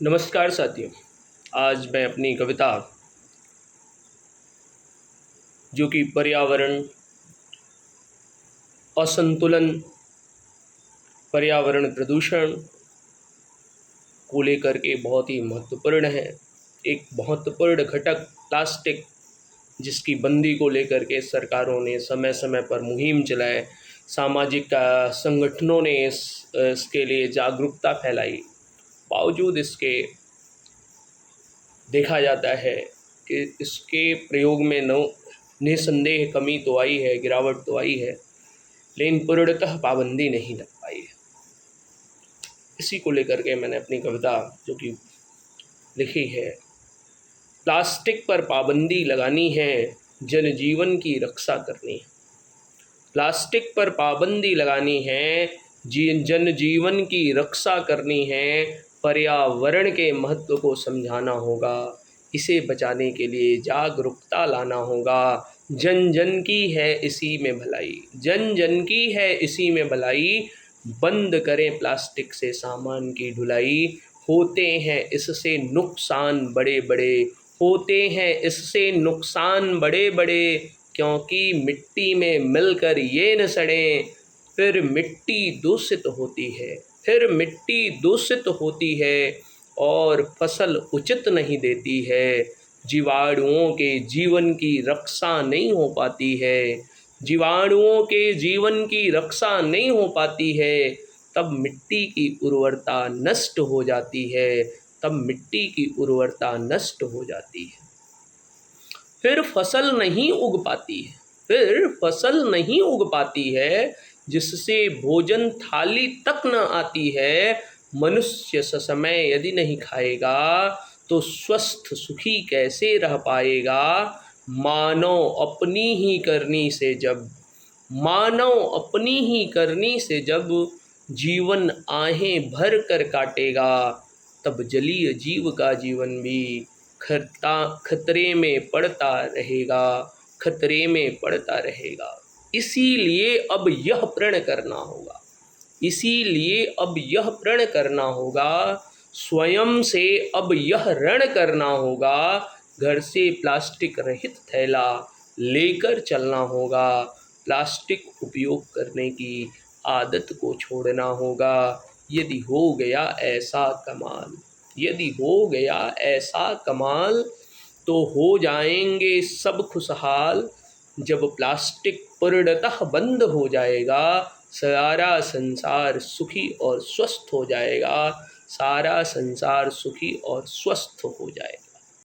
नमस्कार साथियों। आज मैं अपनी कविता जो कि पर्यावरण असंतुलन, पर्यावरण प्रदूषण को लेकर के बहुत ही महत्वपूर्ण है। एक महत्वपूर्ण घटक प्लास्टिक, जिसकी बंदी को लेकर के सरकारों ने समय समय पर मुहिम चलाए, सामाजिक संगठनों ने इसके लिए जागरूकता फैलाई। बावजूद इसके देखा जाता है कि इसके प्रयोग में निसंदेह कमी तो आई है, गिरावट तो आई है, लेकिन पूर्णतः पाबंदी नहीं लग पाई है। इसी को लेकर के मैंने अपनी कविता जो कि लिखी है, प्लास्टिक पर पाबंदी लगानी है, जनजीवन की रक्षा करनी है। प्लास्टिक पर पाबंदी लगानी है, जनजीवन की रक्षा करनी है, पर्यावरण के महत्व को समझाना होगा, इसे बचाने के लिए जागरूकता लाना होगा। जन जन की है इसी में भलाई, जन जन की है इसी में भलाई, बंद करें प्लास्टिक से सामान की ढुलाई। होते हैं इससे नुकसान बड़े बड़े, होते हैं इससे नुकसान बड़े बड़े, क्योंकि मिट्टी में मिलकर ये न सड़ें, फिर मिट्टी दूषित होती है, फिर मिट्टी दूषित होती है और फसल उचित नहीं देती है। जीवाणुओं के जीवन की रक्षा नहीं हो पाती है, जीवाणुओं के जीवन की रक्षा नहीं हो पाती है, तब मिट्टी की उर्वरता नष्ट हो जाती है, तब मिट्टी की उर्वरता नष्ट हो जाती है। फिर फसल नहीं उग पाती है, फिर फसल नहीं उग पाती है, जिससे भोजन थाली तक न आती है। मनुष्य ससमय यदि नहीं खाएगा तो स्वस्थ सुखी कैसे रह पाएगा। मानव अपनी ही करनी से जब, मानव अपनी ही करनी से जब जीवन आहें भर कर काटेगा, तब जलीय जीव का जीवन भी खतरे में पड़ता रहेगा, खतरे में पड़ता रहेगा। इसीलिए अब यह प्रण करना होगा, इसीलिए अब यह प्रण करना होगा, स्वयं से अब यह ऋण करना होगा। घर से प्लास्टिक रहित थैला लेकर चलना होगा, प्लास्टिक उपयोग करने की आदत को छोड़ना होगा। यदि हो गया ऐसा कमाल, यदि हो गया ऐसा कमाल, तो हो जाएंगे सब खुशहाल। जब प्लास्टिक पूर्णतः बंद हो जाएगा, सारा संसार सुखी और स्वस्थ हो जाएगा, सारा संसार सुखी और स्वस्थ हो जाएगा।